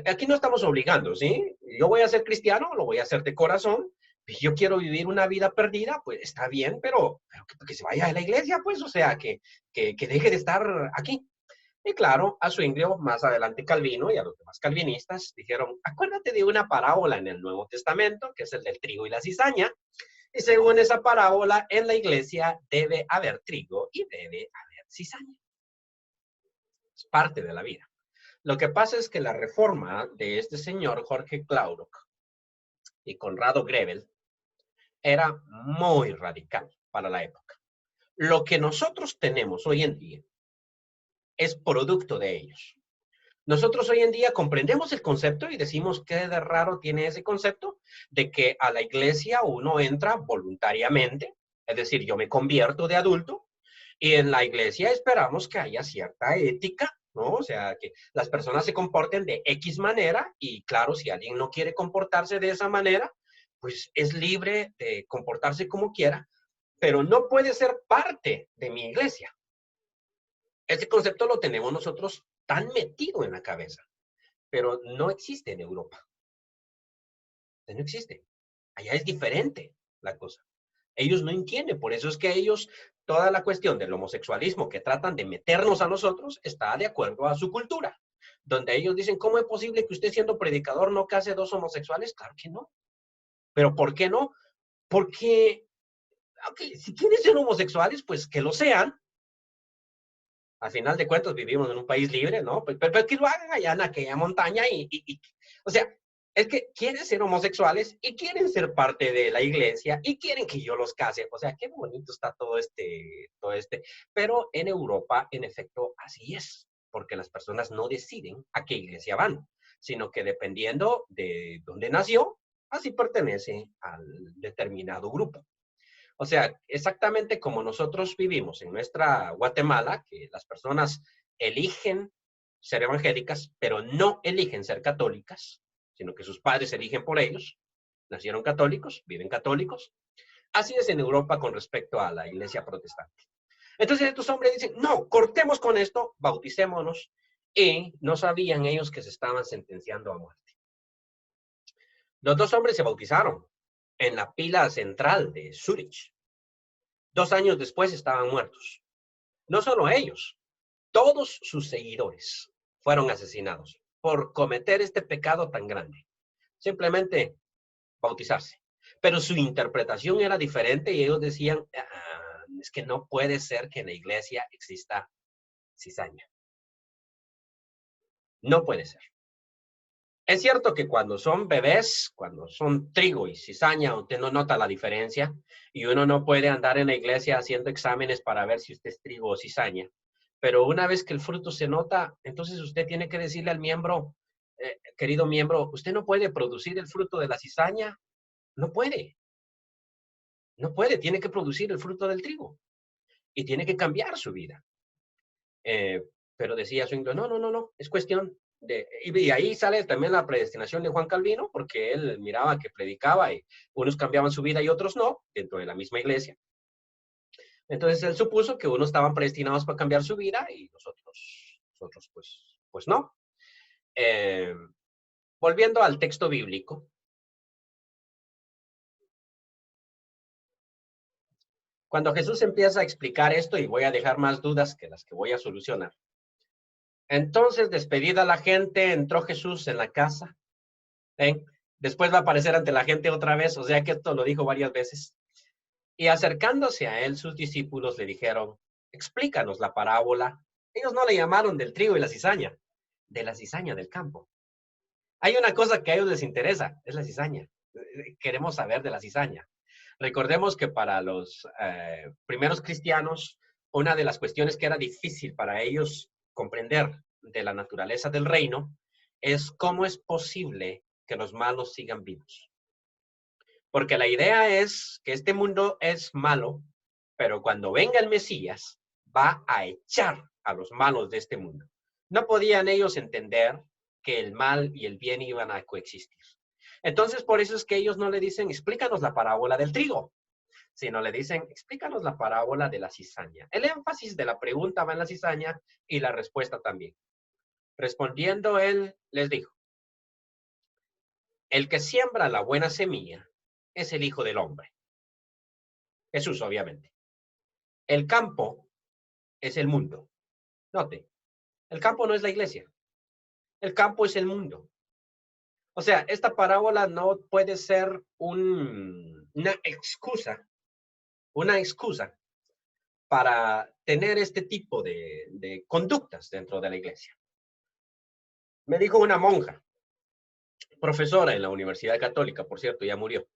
aquí no estamos obligando, ¿sí? Yo voy a ser cristiano, lo voy a hacer de corazón. Si yo quiero vivir una vida perdida, pues está bien, pero que se vaya a la iglesia, pues, o sea, que deje de estar aquí. Y claro, a Zwinglio, más adelante Calvino y a los demás calvinistas dijeron, acuérdate de una parábola en el Nuevo Testamento, que es el del trigo y la cizaña, y según esa parábola, en la iglesia debe haber trigo y debe haber cizaña. Es parte de la vida. Lo que pasa es que la reforma de este señor Jorge Glauc y Conrado Grebel era muy radical para la época. Lo que nosotros tenemos hoy en día es producto de ellos. Nosotros hoy en día comprendemos el concepto y decimos qué de raro tiene ese concepto de que a la iglesia uno entra voluntariamente, es decir, yo me convierto de adulto y en la iglesia esperamos que haya cierta ética, ¿no? O sea, que las personas se comporten de X manera y claro, si alguien no quiere comportarse de esa manera, pues es libre de comportarse como quiera, pero no puede ser parte de mi iglesia. Ese concepto lo tenemos nosotros tan metido en la cabeza, pero no existe en Europa. No existe. Allá es diferente la cosa. Ellos no entienden, por eso es que ellos, toda la cuestión del homosexualismo que tratan de meternos a nosotros, está de acuerdo a su cultura. Donde ellos dicen, ¿cómo es posible que usted siendo predicador no case dos homosexuales? Claro que no. ¿Pero por qué no? Porque, okay, si quieren ser homosexuales, pues que lo sean. Al final de cuentas vivimos en un país libre, ¿no? Pero que lo hagan allá en aquella montaña o sea, es que quieren ser homosexuales y quieren ser parte de la iglesia y quieren que yo los case. O sea, qué bonito está todo este. Pero en Europa, en efecto, así es, porque las personas no deciden a qué iglesia van, sino que dependiendo de dónde nació, así pertenece al determinado grupo. O sea, exactamente como nosotros vivimos en nuestra Guatemala, que las personas eligen ser evangélicas, pero no eligen ser católicas, sino que sus padres eligen por ellos, nacieron católicos, viven católicos. Así es en Europa con respecto a la iglesia protestante. Entonces estos hombres dicen, no, cortemos con esto, bauticémonos, y no sabían ellos que se estaban sentenciando a muerte. Los dos hombres se bautizaron en la pila central de Zúrich. 2 años después estaban muertos. No solo ellos, todos sus seguidores fueron asesinados por cometer este pecado tan grande. Simplemente bautizarse. Pero su interpretación era diferente y ellos decían, es que no puede ser que en la iglesia exista cizaña. No puede ser. Es cierto que cuando son bebés, cuando son trigo y cizaña, usted no nota la diferencia y uno no puede andar en la iglesia haciendo exámenes para ver si usted es trigo o cizaña. Pero una vez que el fruto se nota, entonces usted tiene que decirle al miembro, querido miembro, usted no puede producir el fruto de la cizaña. No puede. No puede. Tiene que producir el fruto del trigo y tiene que cambiar su vida. Pero decía Zwingli, no, es cuestión de... Y ahí sale también la predestinación de Juan Calvino, porque él miraba que predicaba y unos cambiaban su vida y otros no, dentro de la misma iglesia. Entonces él supuso que unos estaban predestinados para cambiar su vida y nosotros pues no. Volviendo al texto bíblico. Cuando Jesús empieza a explicar esto, y voy a dejar más dudas que las que voy a solucionar. Entonces, despedida la gente, entró Jesús en la casa. ¿Ven? Después va a aparecer ante la gente otra vez, o sea que esto lo dijo varias veces. Y acercándose a él, sus discípulos le dijeron, explícanos la parábola. Ellos no le llamaron del trigo y la cizaña, de la cizaña del campo. Hay una cosa que a ellos les interesa, es la cizaña. Queremos saber de la cizaña. Recordemos que para los primeros cristianos, una de las cuestiones que era difícil para ellos comprender de la naturaleza del reino es cómo es posible que los malos sigan vivos. Porque la idea es que este mundo es malo, pero cuando venga el Mesías, va a echar a los malos de este mundo. No podían ellos entender que el mal y el bien iban a coexistir. Entonces, por eso es que ellos no le dicen, explícanos la parábola del trigo, sino le dicen, explícanos la parábola de la cizaña. El énfasis de la pregunta va en la cizaña y la respuesta también. Respondiendo él, les dijo, el que siembra la buena semilla es el Hijo del Hombre. Jesús, obviamente. El campo es el mundo. Note, el campo no es la iglesia. El campo es el mundo. O sea, esta parábola no puede ser una excusa para tener este tipo de conductas dentro de la iglesia. Me dijo una monja, profesora en la Universidad Católica, por cierto, ya murió.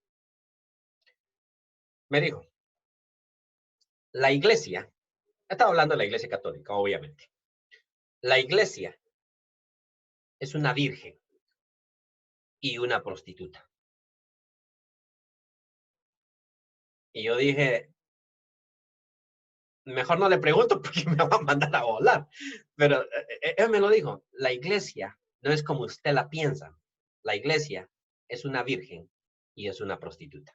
Me dijo, la iglesia, estaba hablando de la iglesia católica, obviamente. La iglesia es una virgen y una prostituta. Y yo dije, mejor no le pregunto porque me va a mandar a volar. Pero él me lo dijo, la iglesia no es como usted la piensa. La iglesia es una virgen y es una prostituta.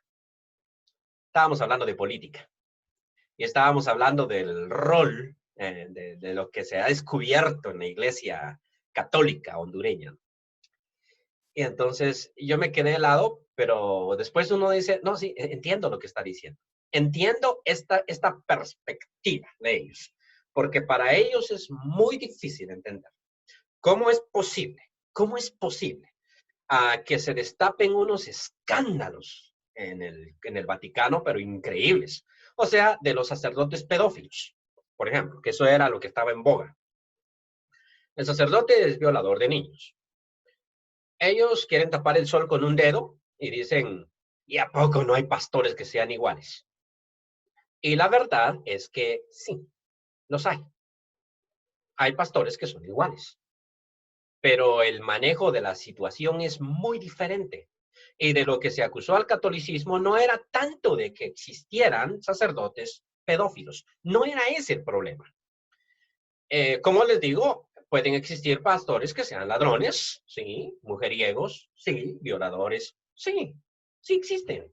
Estábamos hablando de política y estábamos hablando del rol de lo que se ha descubierto en la iglesia católica hondureña. Y entonces yo me quedé de lado, pero después uno dice, no, sí, entiendo lo que está diciendo. Entiendo esta perspectiva de ellos, porque para ellos es muy difícil entender. ¿Cómo es posible que se destapen unos escándalos en el Vaticano, pero increíbles? O sea, de los sacerdotes pedófilos, por ejemplo, que eso era lo que estaba en boga. El sacerdote es violador de niños. Ellos quieren tapar el sol con un dedo y dicen, ¿y a poco no hay pastores que sean iguales? Y la verdad es que sí, los hay. Hay pastores que son iguales. Pero el manejo de la situación es muy diferente. Y de lo que se acusó al catolicismo no era tanto de que existieran sacerdotes pedófilos. No era ese el problema. Como les digo, pueden existir pastores que sean ladrones, sí, mujeriegos, sí, violadores, sí, sí existen.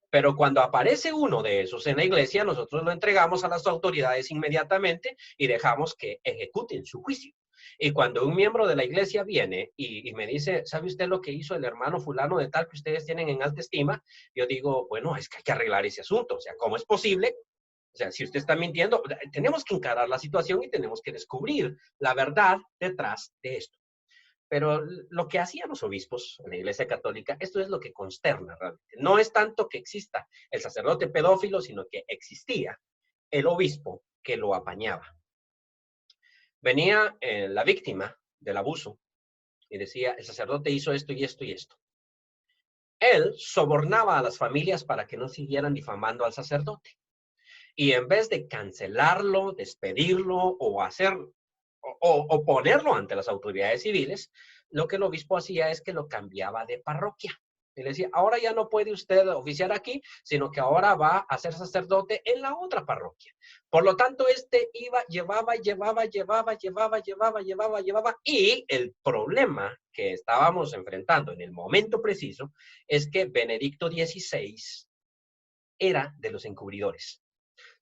Pero cuando aparece uno de esos en la iglesia, nosotros lo entregamos a las autoridades inmediatamente y dejamos que ejecuten su juicio. Y cuando un miembro de la iglesia viene y me dice, ¿sabe usted lo que hizo el hermano fulano de tal que ustedes tienen en alta estima? Yo digo, bueno, es que hay que arreglar ese asunto. O sea, ¿cómo es posible? O sea, si usted está mintiendo, tenemos que encarar la situación y tenemos que descubrir la verdad detrás de esto. Pero lo que hacían los obispos en la Iglesia Católica, esto es lo que consterna realmente. No es tanto que exista el sacerdote pedófilo, sino que existía el obispo que lo apañaba. Venía la víctima del abuso y decía, el sacerdote hizo esto y esto y esto. Él sobornaba a las familias para que no siguieran difamando al sacerdote. Y en vez de cancelarlo, despedirlo o hacer o ponerlo ante las autoridades civiles, lo que el obispo hacía es que lo cambiaba de parroquia. Y le decía, ahora ya no puede usted oficiar aquí, sino que ahora va a ser sacerdote en la otra parroquia. Por lo tanto, llevaba, y el problema que estábamos enfrentando en el momento preciso es que Benedicto XVI era de los encubridores.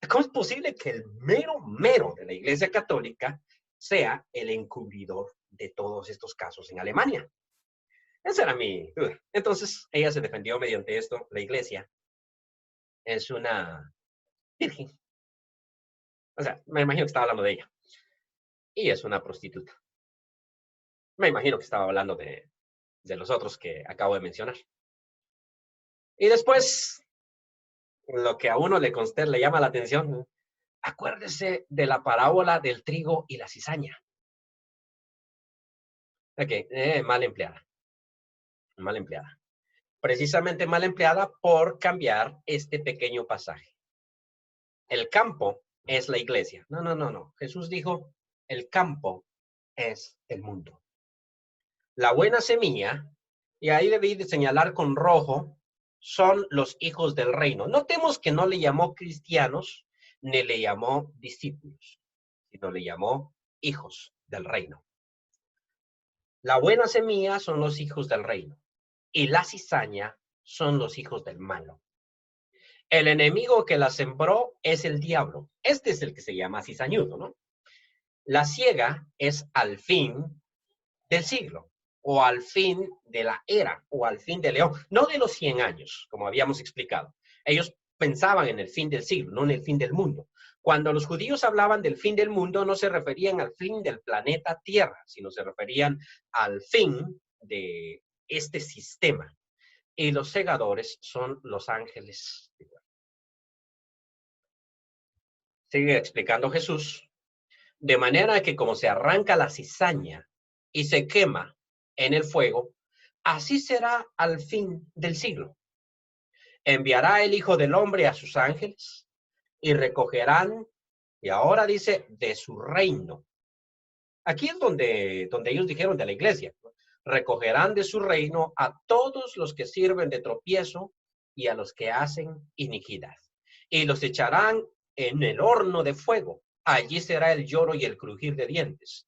¿Cómo es posible que el mero de la Iglesia Católica sea el encubridor de todos estos casos en Alemania? Esa era mi duda. Entonces, ella se defendió mediante esto. La Iglesia es una virgen. O sea, me imagino que estaba hablando de ella. Y es una prostituta. Me imagino que estaba hablando de los otros que acabo de mencionar. Y después, lo que a uno le llama la atención, acuérdese de la parábola del trigo y la cizaña. Ok, mal empleada. Mal empleada. Precisamente mal empleada por cambiar este pequeño pasaje. El campo es la iglesia. No. Jesús dijo, el campo es el mundo. La buena semilla, y ahí debí de señalar con rojo, son los hijos del reino. Notemos que no le llamó cristianos, ni le llamó discípulos, sino le llamó hijos del reino. La buena semilla son los hijos del reino, y la cizaña son los hijos del malo. El enemigo que la sembró es el diablo. Este es el que se llama cizañudo, ¿no? La siega es al fin del siglo, o al fin de la era, o al fin de León, no de los 100 años, como habíamos explicado. Ellos pensaban en el fin del siglo, no en el fin del mundo. Cuando los judíos hablaban del fin del mundo, no se referían al fin del planeta Tierra, sino se referían al fin de este sistema. Y los segadores son los ángeles. Sigue explicando Jesús. De manera que como se arranca la cizaña y se quema en el fuego, así será al fin del siglo. Enviará el Hijo del Hombre a sus ángeles y recogerán, y ahora dice, de su reino. Aquí es donde ellos dijeron de la iglesia. Recogerán de su reino a todos los que sirven de tropiezo y a los que hacen iniquidad. Y los echarán en el horno de fuego. Allí será el lloro y el crujir de dientes.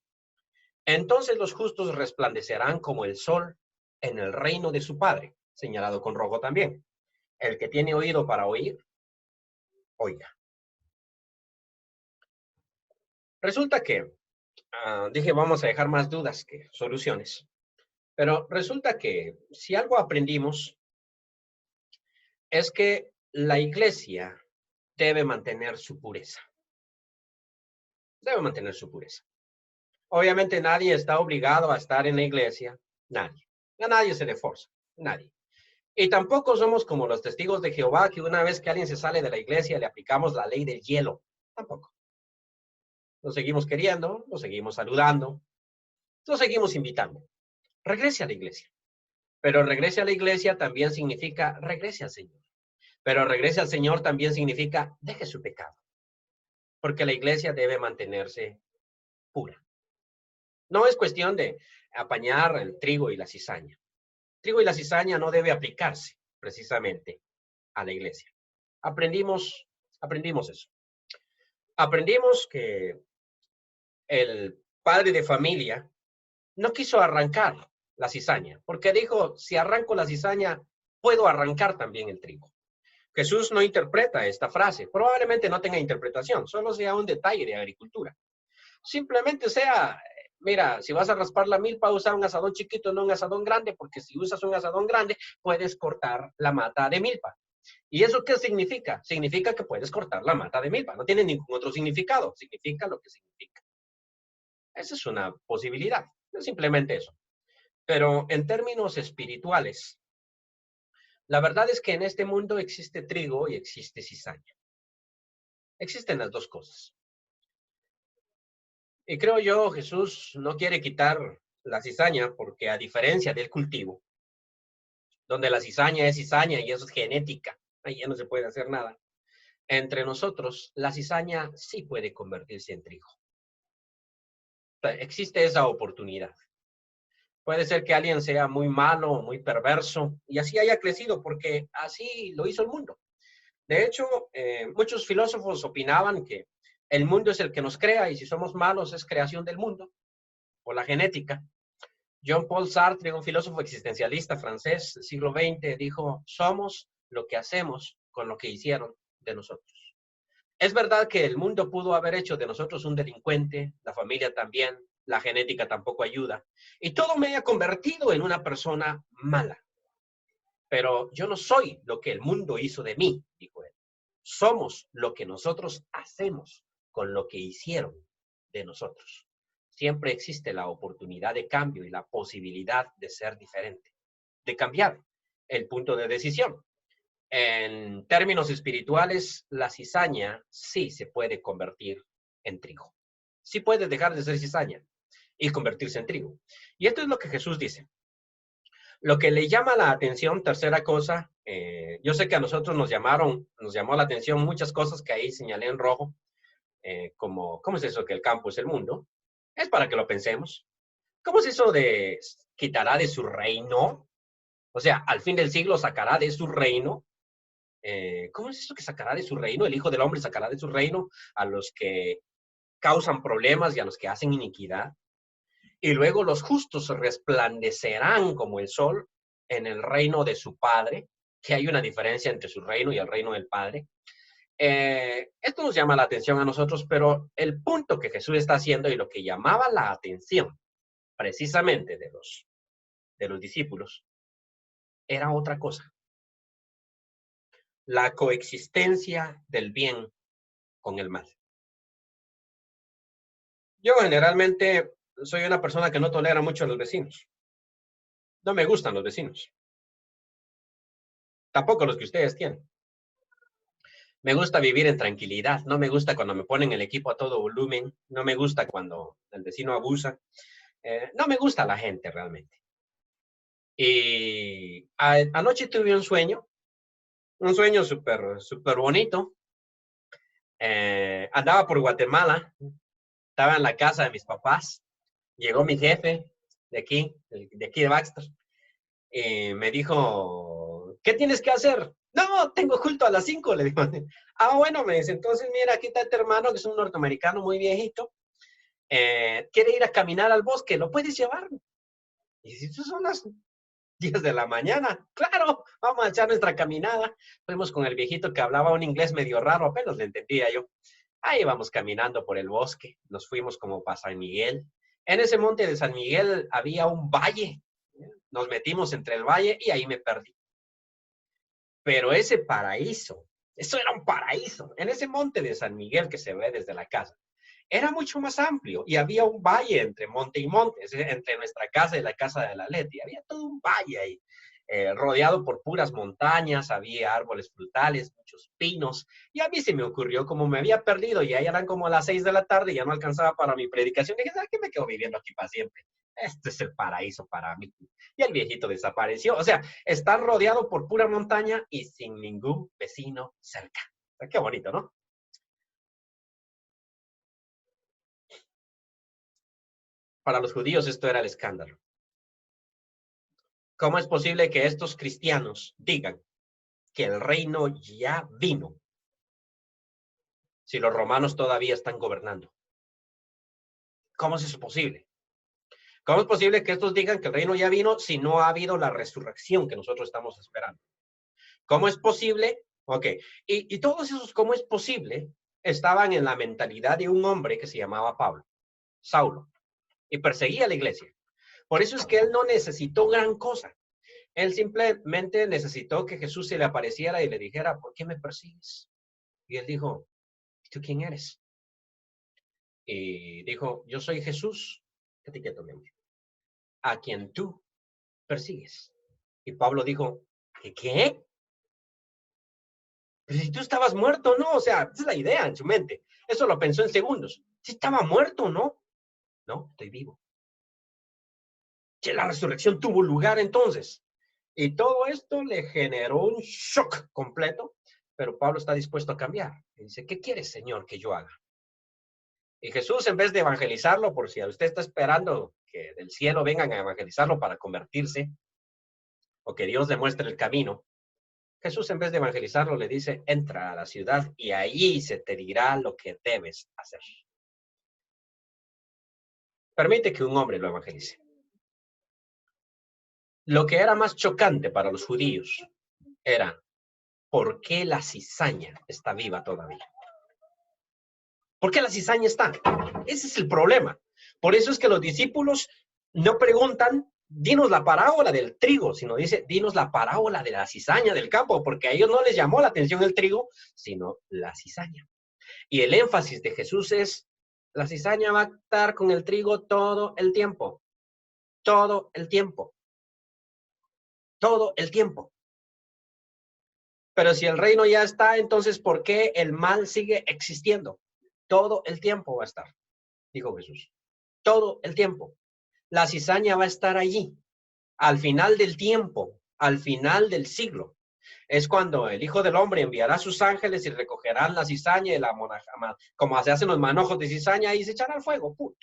Entonces los justos resplandecerán como el sol en el reino de su Padre, señalado con rojo también. El que tiene oído para oír, oiga. Resulta que, dije, vamos a dejar más dudas que soluciones, pero resulta que si algo aprendimos es que la iglesia debe mantener su pureza. Debe mantener su pureza. Obviamente nadie está obligado a estar en la iglesia, nadie. A nadie se le forza, nadie. Y tampoco somos como los testigos de Jehová, que una vez que alguien se sale de la iglesia le aplicamos la ley del hielo. Tampoco. Lo seguimos queriendo, lo seguimos saludando, lo seguimos invitando. Regrese a la iglesia. Pero regrese a la iglesia también significa regrese al Señor. Pero regrese al Señor también significa deje su pecado. Porque la iglesia debe mantenerse pura. No es cuestión de apañar el trigo y la cizaña. El trigo y la cizaña no debe aplicarse precisamente a la iglesia. Aprendimos eso. Aprendimos que el padre de familia no quiso arrancar la cizaña, porque dijo, si arranco la cizaña, puedo arrancar también el trigo. Jesús no interpreta esta frase, probablemente no tenga interpretación, solo sea un detalle de agricultura. Simplemente sea mira, si vas a raspar la milpa, usa un asadón chiquito, no un asadón grande, porque si usas un asadón grande, puedes cortar la mata de milpa. ¿Y eso qué significa? Significa que puedes cortar la mata de milpa. No tiene ningún otro significado. Significa lo que significa. Esa es una posibilidad. Es simplemente eso. Pero en términos espirituales, la verdad es que en este mundo existe trigo y existe cizaña. Existen las dos cosas. Y creo yo, Jesús no quiere quitar la cizaña porque a diferencia del cultivo, donde la cizaña es cizaña y eso es genética, ahí ya no se puede hacer nada. Entre nosotros, la cizaña sí puede convertirse en trigo. Existe esa oportunidad. Puede ser que alguien sea muy malo, muy perverso, y así haya crecido, porque así lo hizo el mundo. De hecho, muchos filósofos opinaban que el mundo es el que nos crea, y si somos malos es creación del mundo, o la genética. Jean-Paul Sartre, un filósofo existencialista francés del siglo XX, dijo, somos lo que hacemos con lo que hicieron de nosotros. Es verdad que el mundo pudo haber hecho de nosotros un delincuente, la familia también, la genética tampoco ayuda, y todo me ha convertido en una persona mala. Pero yo no soy lo que el mundo hizo de mí, dijo él. Somos lo que nosotros hacemos con lo que hicieron de nosotros. Siempre existe la oportunidad de cambio y la posibilidad de ser diferente, de cambiar el punto de decisión. En términos espirituales, la cizaña sí se puede convertir en trigo. Sí puede dejar de ser cizaña y convertirse en trigo. Y esto es lo que Jesús dice. Lo que le llama la atención, tercera cosa, yo sé que a nosotros nos llamó la atención muchas cosas que ahí señalé en rojo, como, ¿cómo es eso que el campo es el mundo? Es para que lo pensemos. ¿Cómo es eso de quitará de su reino? O sea, al fin del siglo sacará de su reino. ¿Cómo es eso que sacará de su reino? El Hijo del Hombre sacará de su reino a los que causan problemas y a los que hacen iniquidad. Y luego los justos resplandecerán como el sol en el reino de su Padre, que hay una diferencia entre su reino y el reino del Padre. Esto nos llama la atención a nosotros, pero el punto que Jesús está haciendo y lo que llamaba la atención precisamente de los discípulos era otra cosa. La coexistencia del bien con el mal. Yo generalmente soy una persona que no tolera mucho a los vecinos. No me gustan los vecinos. Tampoco los que ustedes tienen. Me gusta vivir en tranquilidad. No me gusta cuando me ponen el equipo a todo volumen. No me gusta cuando el vecino abusa. No me gusta la gente realmente. Y anoche tuve un sueño súper bonito. Andaba por Guatemala. Estaba en la casa de mis papás. Llegó mi jefe de aquí de Baxter. Me dijo, ¿qué tienes que hacer? No, tengo culto a las 5, le digo. Ah, bueno, me dice, entonces mira, aquí está tu hermano, que es un norteamericano muy viejito, quiere ir a caminar al bosque, ¿lo puedes llevar? Y si son las 10 de la mañana, claro, vamos a echar nuestra caminada. Fuimos con el viejito que hablaba un inglés medio raro, apenas le entendía yo. Ahí vamos caminando por el bosque, nos fuimos como para San Miguel. En ese monte de San Miguel había un valle, nos metimos entre el valle y ahí me perdí. Pero ese paraíso, eso era un paraíso, en ese monte de San Miguel que se ve desde la casa, era mucho más amplio y había un valle entre monte y monte, entre nuestra casa y la casa de la Leti, había todo un valle ahí, rodeado por puras montañas, había árboles frutales, muchos pinos, y a mí se me ocurrió, como me había perdido, y ahí eran como las 6 de la tarde, y ya no alcanzaba para mi predicación, dije, ¿sabes qué? Me quedo viviendo aquí para siempre. Este es el paraíso para mí. Y el viejito desapareció. O sea, está rodeado por pura montaña y sin ningún vecino cerca. O sea, qué bonito, ¿no? Para los judíos esto era el escándalo. ¿Cómo es posible que estos cristianos digan que el reino ya vino si los romanos todavía están gobernando? ¿Cómo es eso posible? ¿Cómo es posible que estos digan que el reino ya vino si no ha habido la resurrección que nosotros estamos esperando? ¿Cómo es posible? Ok, y todos esos cómo es posible estaban en la mentalidad de un hombre que se llamaba Pablo, Saulo. y perseguía a la iglesia. Por eso es que él no necesitó gran cosa. Él simplemente necesitó que Jesús se le apareciera y le dijera, ¿por qué me persigues? Y él dijo, ¿tú quién eres? Y dijo, yo soy Jesús, a quien tú persigues. Y Pablo dijo, ¿qué? Pero si tú estabas muerto, ¿no? O sea, esa es la idea en su mente. Eso lo pensó en segundos. Si estaba muerto, ¿no? No, estoy vivo. Que la resurrección tuvo lugar entonces. Y todo esto le generó un shock completo, pero Pablo está dispuesto a cambiar. Y dice, ¿qué quieres, Señor, que yo haga? Y Jesús, en vez de evangelizarlo, por si usted está esperando que del cielo vengan a evangelizarlo para convertirse, o que Dios le muestre el camino, Jesús, en vez de evangelizarlo, le dice, entra a la ciudad y allí se te dirá lo que debes hacer. Permite que un hombre lo evangelice. Lo que era más chocante para los judíos era, ¿por qué la cizaña está viva todavía? ¿Por qué la cizaña está? Ese es el problema. Por eso es que los discípulos no preguntan, dinos la parábola del trigo, sino dice, dinos la parábola de la cizaña del campo, porque a ellos no les llamó la atención el trigo, sino la cizaña. Y el énfasis de Jesús es, la cizaña va a estar con el trigo todo el tiempo. Todo el tiempo. Todo el tiempo. Pero si el reino ya está, entonces, ¿por qué el mal sigue existiendo? Todo el tiempo va a estar, dijo Jesús. Todo el tiempo. La cizaña va a estar allí. Al final del tiempo, al final del siglo. Es cuando el Hijo del Hombre enviará a sus ángeles y recogerán la cizaña y la monajama, como se hacen los manojos de cizaña y se echará al fuego. ¡Put!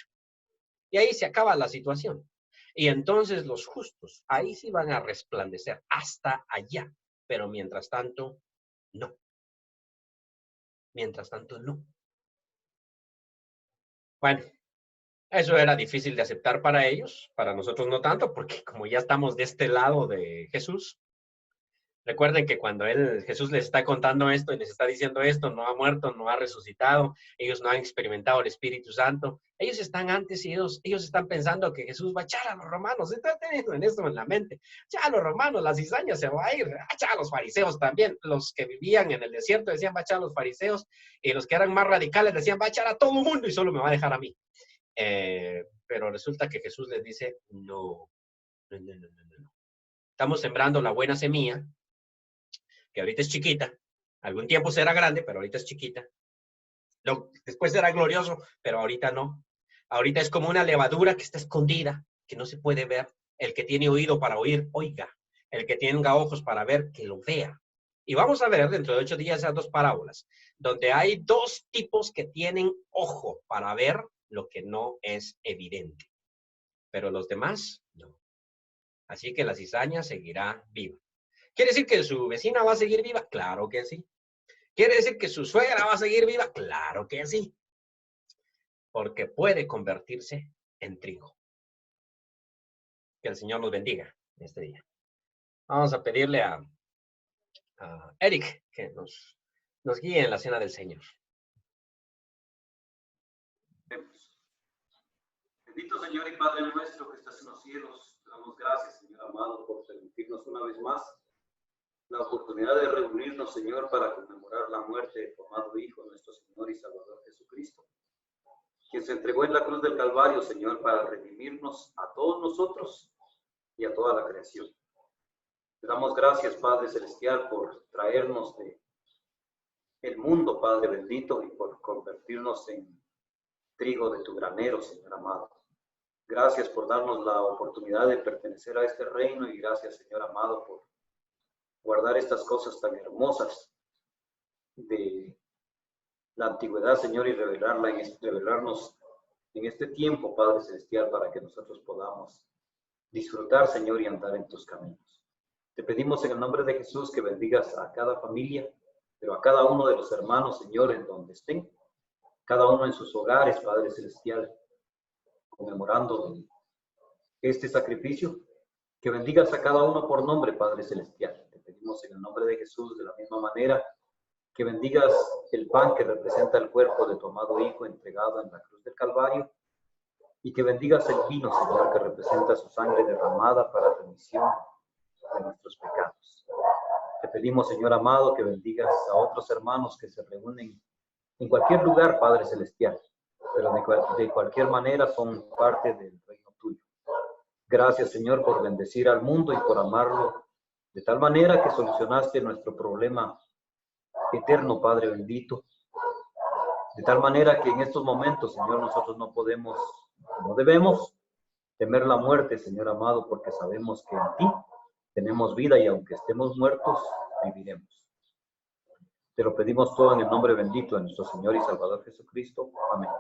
Y ahí se acaba la situación. Y entonces los justos, ahí sí van a resplandecer hasta allá. Pero mientras tanto, no. Mientras tanto, no. Bueno, eso era difícil de aceptar para ellos, para nosotros no tanto, porque como ya estamos de este lado de Jesús, recuerden que cuando Jesús les está contando esto y les está diciendo esto, no ha muerto, no ha resucitado, ellos no han experimentado el Espíritu Santo, ellos están antes y ellos están pensando que Jesús va a echar a los romanos, están teniendo en esto en la mente, ya a los romanos, la cizaña se va a ir, a echar a los fariseos también, los que vivían en el desierto decían va a echar a los fariseos, y los que eran más radicales decían va a echar a todo el mundo y solo me va a dejar a mí. Pero resulta que Jesús les dice, no. Estamos sembrando la buena semilla, que ahorita es chiquita, algún tiempo será grande, pero ahorita es chiquita. Después será glorioso, pero ahorita no. Ahorita es como una levadura que está escondida, que no se puede ver. El que tiene oído para oír, oiga. El que tenga ojos para ver, que lo vea. Y vamos a ver dentro de 8 días esas dos parábolas, donde hay dos tipos que tienen ojo para ver lo que no es evidente. Pero los demás, no. Así que la cizaña seguirá viva. ¿Quiere decir que su vecina va a seguir viva? Claro que sí. ¿Quiere decir que su suegra va a seguir viva? Claro que sí. Porque puede convertirse en trigo. Que el Señor nos bendiga este día. Vamos a pedirle a Eric que nos guíe en la cena del Señor. Bendito Señor y Padre nuestro que estás en los cielos, te damos gracias, Señor amado, por permitirnos una vez más la oportunidad de reunirnos, Señor, para conmemorar la muerte de tu amado Hijo, nuestro Señor y Salvador Jesucristo, quien se entregó en la cruz del Calvario, Señor, para redimirnos a todos nosotros y a toda la creación. Te damos gracias, Padre Celestial, por traernos del mundo, Padre bendito, y por convertirnos en trigo de tu granero, Señor amado. Gracias por darnos la oportunidad de pertenecer a este reino y gracias, Señor amado, por guardar estas cosas tan hermosas de la antigüedad, Señor, y revelarnos en este tiempo, Padre Celestial, para que nosotros podamos disfrutar, Señor, y andar en tus caminos. Te pedimos en el nombre de Jesús que bendigas a cada familia, pero a cada uno de los hermanos, Señor, en donde estén, cada uno en sus hogares, Padre Celestial, conmemorando este sacrificio, que bendigas a cada uno por nombre, Padre Celestial. Te pedimos en el nombre de Jesús, de la misma manera, que bendigas el pan que representa el cuerpo de tu amado Hijo entregado en la cruz del Calvario, y que bendigas el vino, Señor, que representa su sangre derramada para remisión de nuestros pecados. Te pedimos, Señor amado, que bendigas a otros hermanos que se reúnen en cualquier lugar, Padre Celestial, pero de cualquier manera son parte del reino tuyo. Gracias, Señor, por bendecir al mundo y por amarlo de tal manera que solucionaste nuestro problema eterno, Padre bendito. De tal manera que en estos momentos, Señor, nosotros no podemos, no debemos temer la muerte, Señor amado, porque sabemos que en ti tenemos vida y aunque estemos muertos, viviremos. Te lo pedimos todo en el nombre bendito de nuestro Señor y Salvador Jesucristo. Amén.